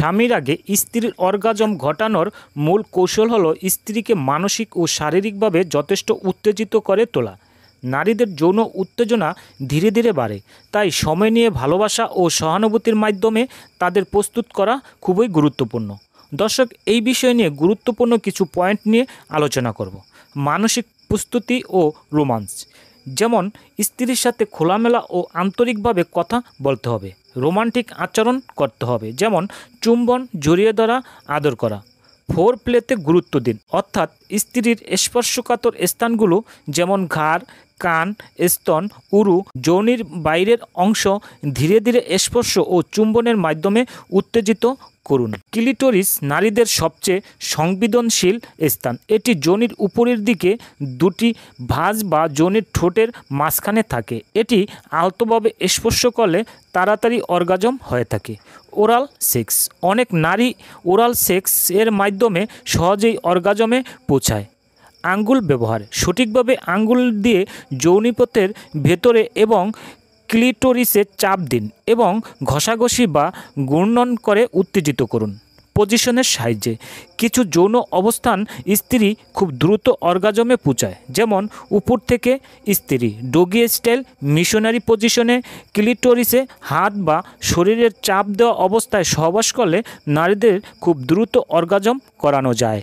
স্বামীর আগে স্ত্রীর অর্গাজম ঘটানোর মূল কৌশল হলো স্ত্রীকে মানসিক ও শারীরিকভাবে যথেষ্ট উত্তেজিত করে তোলা। নারীদের যৌন উত্তেজনা ধীরে ধীরে বাড়ে, তাই সময় নিয়ে ভালোবাসা ও সহানুভূতির মাধ্যমে তাদের প্রস্তুত করা খুবই গুরুত্বপূর্ণ। দর্শক, এই বিষয় নিয়ে গুরুত্বপূর্ণ কিছু পয়েন্ট নিয়ে আলোচনা করব। মানসিক প্রস্তুতি ও রোমান্স, যেমন স্ত্রীর সাথে খোলামেলা ও আন্তরিকভাবে কথা বলতে হবে। রোমান্টিক আচরণ করতে হবে, যেমন চুম্বন, জড়িয়ে ধরা, আদর করা। ফোর প্লেতে গুরুত্ব দিন, অর্থাৎ স্ত্রীর স্পর্শকাতর স্থানগুলো যেমন ঘাড়, কান, স্তন, উরু, যৌনির বাইরের অংশ ধীরে ধীরে স্পর্শ ও চুম্বনের মাধ্যমে উত্তেজিত করুন। ক্লিটোরিস নারীদের সবচেয়ে সংবেদনশীল স্থান। এটি যোনির উপরের দিকে দুটি ভাঁজ বা যোনির ঠোঁটের মাঝখানে থাকে। এটি আলতোভাবে স্পর্শ করলে তাড়াতাড়ি অর্গাজম হয়ে থাকে। ওরাল সেক্স, অনেক নারী ওরাল সেক্স এর মাধ্যমে সহজেই অর্গাজমে পৌঁছায়। আঙ্গুল ব্যবহার, সঠিকভাবে আঙ্গুল দিয়ে যৌনিপথের ভেতরে এবং ক্লিটোরিসে চাপ দিন এবং ঘষাঘষি বা ঘূর্ণন করে উত্তেজিত করুন। পজিশনের সাহায্যে কিছু যৌন অবস্থান স্ত্রী খুব দ্রুত অর্গাজমে পৌঁছায়, যেমন উপর থেকে স্ত্রী, ডগি স্টাইল, মিশনারি পজিশনে। ক্লিটোরিসে হাত বা শরীরের চাপ দেওয়া অবস্থায় সহবাস করলে নারীদের খুব দ্রুত অর্গাজম করানো যায়।